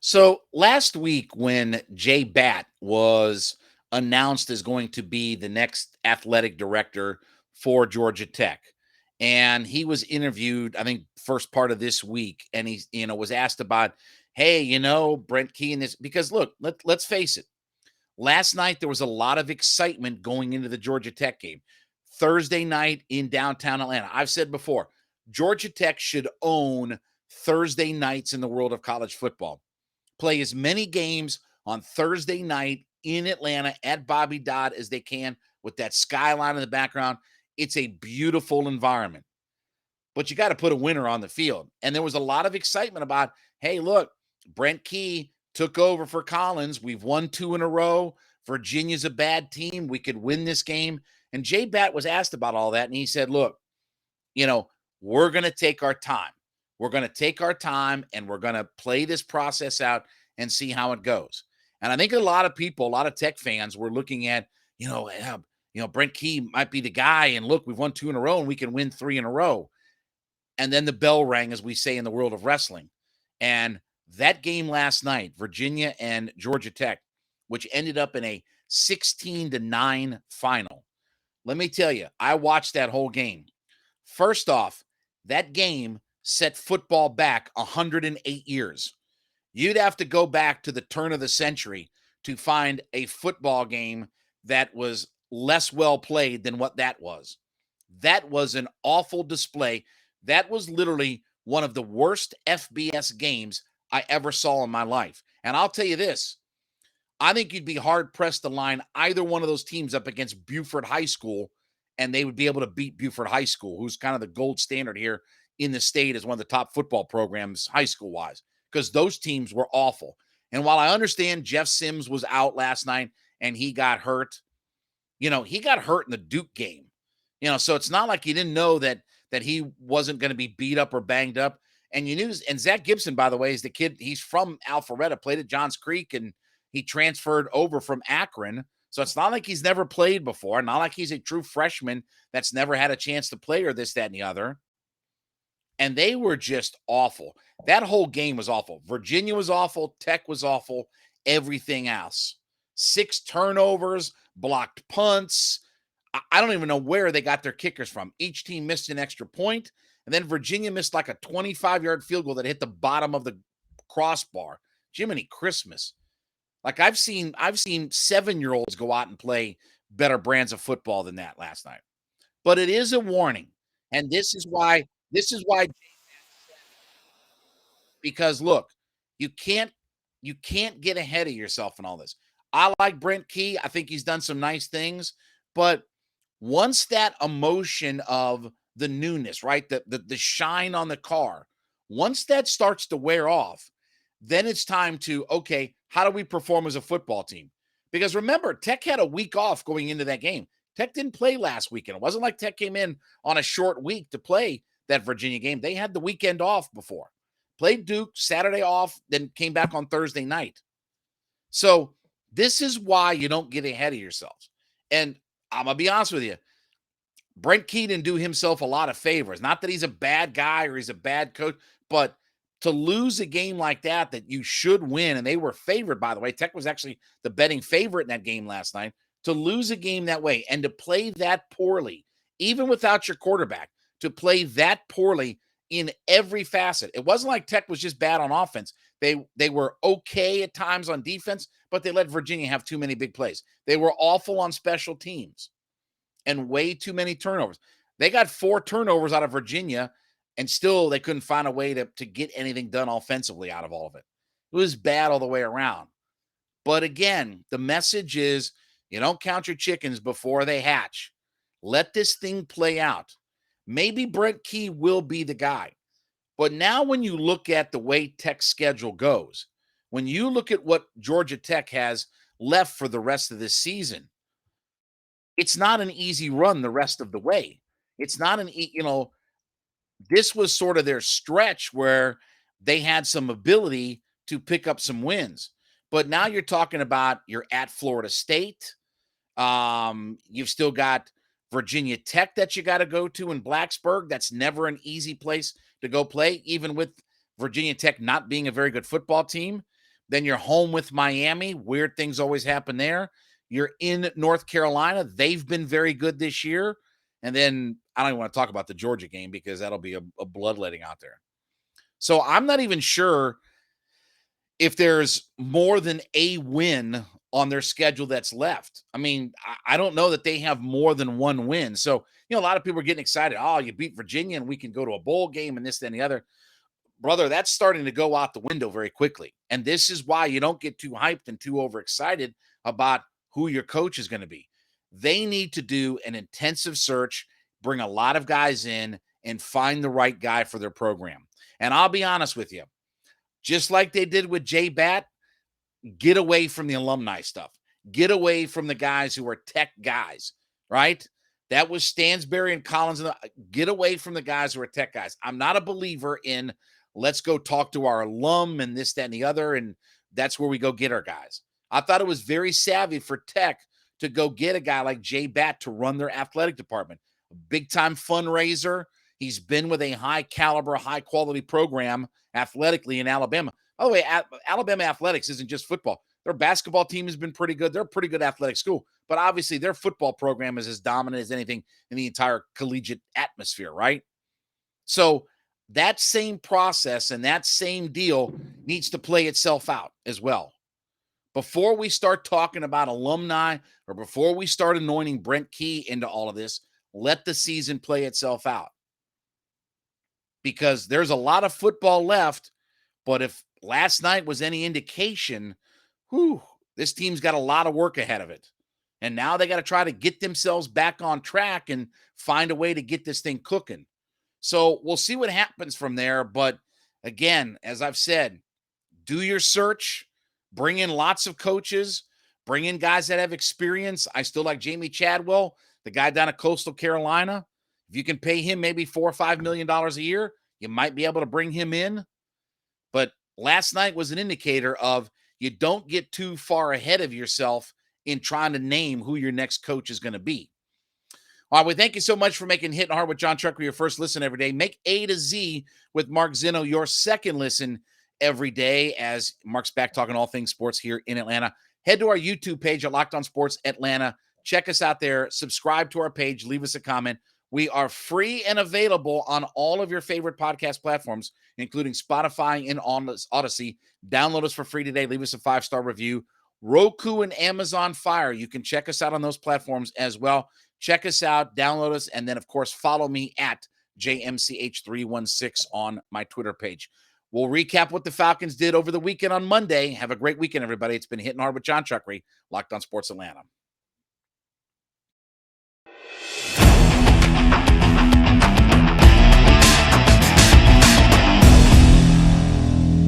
So last week, when Jay Batt was announced as going to be the next athletic director for Georgia Tech, and he was interviewed, I think, first part of this week, and he, was asked about, hey, Brent Key and this, because look, let's face it, last night there was a lot of excitement going into the Georgia Tech game. Thursday night in downtown Atlanta. I've said before, Georgia Tech should own Thursday nights in the world of college football. Play as many games on Thursday night in Atlanta at Bobby Dodd as they can with that skyline in the background. It's a beautiful environment, but you got to put a winner on the field. And there was a lot of excitement about, hey, look, Brent Key took over for Collins. We've won 2 in a row. Virginia's a bad team. We could win this game. And Jay Batt was asked about all that, and he said, look, we're going to take our time. We're going to take our time, and we're going to play this process out and see how it goes. And I think a lot of people, a lot of Tech fans were looking at, Brent Key might be the guy. And look, we've won 2 in a row, and we can win 3 in a row. And then the bell rang, as we say in the world of wrestling. And that game last night, Virginia and Georgia Tech, which ended up in a 16-9 final. Let me tell you, I watched that whole game. First off, that game set football back 108 years. You'd have to go back to the turn of the century to find a football game that was less well played than what that was. That was an awful display. That was literally one of the worst FBS games I ever saw in my life. And I'll tell you this, I think you'd be hard-pressed to line either one of those teams up against Buford High School, and they would be able to beat Buford High School, who's kind of the gold standard here in the state as one of the top football programs high school-wise, because those teams were awful. And while I understand Jeff Sims was out last night and he got hurt, he got hurt in the Duke game. So it's not like you didn't know that he wasn't going to be beat up or banged up. And you knew, and Zach Gibson, by the way, is the kid. He's from Alpharetta, played at Johns Creek, and he transferred over from Akron. So it's not like he's never played before, not like he's a true freshman that's never had a chance to play or this, that, and the other. And they were just awful. That whole game was awful. Virginia was awful. Tech was awful. Everything else. 6 turnovers, blocked punts. I don't even know where they got their kickers from. Each team missed an extra point, and then Virginia missed like a 25-yard field goal that hit the bottom of the crossbar. Jiminy Christmas. Like I've seen 7-year-olds go out and play better brands of football than that last night. But it is a warning. And this is why because look, you can't get ahead of yourself in all this. I like Brent Key. I think he's done some nice things, but once that emotion of the newness, right? The shine on the car, once that starts to wear off, then it's time to, okay, how do we perform as a football team? Because remember, Tech had a week off going into that game. Tech didn't play last weekend. It wasn't like Tech came in on a short week to play that Virginia game. They had the weekend off before. Played Duke, Saturday off, then came back on Thursday night. So this is why you don't get ahead of yourselves. And I'm going to be honest with you, Brent Key didn't do himself a lot of favors. Not that he's a bad guy or he's a bad coach, but to lose a game like that you should win, and they were favored, by the way. Tech was actually the betting favorite in that game last night. To lose a game that way and to play that poorly, even without your quarterback, to play that poorly in every facet. It wasn't like Tech was just bad on offense. They were okay at times on defense, but they let Virginia have too many big plays. They were awful on special teams and way too many turnovers. They got 4 turnovers out of Virginia, and still they couldn't find a way to get anything done offensively out of all of it. It was bad all the way around. But again, the message is you don't count your chickens before they hatch. Let this thing play out. Maybe Brent Key will be the guy. But now when you look at the way Tech's schedule goes, when you look at what Georgia Tech has left for the rest of this season, it's not an easy run the rest of the way. It's not this was sort of their stretch where they had some ability to pick up some wins. But now you're talking about you're at Florida State. You've still got Virginia Tech that you got to go to in Blacksburg. That's never an easy place to go play, even with Virginia Tech not being a very good football team. Then you're home with Miami. Weird things always happen there. You're in North Carolina. They've been very good this year. And then I don't even want to talk about the Georgia game because that'll be a bloodletting out there. So I'm not even sure if there's more than a win on their schedule that's left. I mean, I don't know that they have more than one win. So, a lot of people are getting excited. Oh, you beat Virginia and we can go to a bowl game and this, that, and the other. Brother, that's starting to go out the window very quickly. And this is why you don't get too hyped and too overexcited about who your coach is going to be. They need to do an intensive search, bring a lot of guys in, and find the right guy for their program. And I'll be honest with you, just like they did with Jay Batt, get away from the alumni stuff. Get away from the guys who are tech guys, right? That was Stansberry and Collins. Get away from the guys who are tech guys. I'm not a believer in let's go talk to our alum and this, that, and the other, and that's where we go get our guys. I thought it was very savvy for Tech to go get a guy like Jay Batt to run their athletic department. A big-time fundraiser. He's been with a high-caliber, high-quality program athletically in Alabama. By the way, Alabama athletics isn't just football. Their basketball team has been pretty good. They're a pretty good athletic school. But obviously, their football program is as dominant as anything in the entire collegiate atmosphere, right? So that same process and that same deal needs to play itself out as well. Before we start talking about alumni or before we start anointing Brent Key into all of this, let the season play itself out. Because there's a lot of football left, but if last night was any indication, this team's got a lot of work ahead of it. And now they got to try to get themselves back on track and find a way to get this thing cooking. So we'll see what happens from there. But again, as I've said, do your search, bring in lots of coaches, bring in guys that have experience. I still like Jamie Chadwell, the guy down at Coastal Carolina. If you can pay him maybe $4 or $5 million a year, you might be able to bring him in. But last night was an indicator of you don't get too far ahead of yourself in trying to name who your next coach is going to be. All right, well, thank you so much for making Hittin' Hard with Jon Chuckery your first listen every day. Make A to Z with Mark Zeno your second listen every day as Mark's back talking all things sports here in Atlanta. Head to our YouTube page at Locked On Sports Atlanta. Check us out there. Subscribe to our page. Leave us a comment. We are free and available on all of your favorite podcast platforms, including Spotify and Odyssey. Download us for free today. Leave us a 5-star review. Roku and Amazon Fire. You can check us out on those platforms as well. Check us out, download us, and then, of course, follow me at JMCH316 on my Twitter page. We'll recap what the Falcons did over the weekend on Monday. Have a great weekend, everybody. It's been Hittin' Hard with Jon Chuckery, Locked On Sports Atlanta.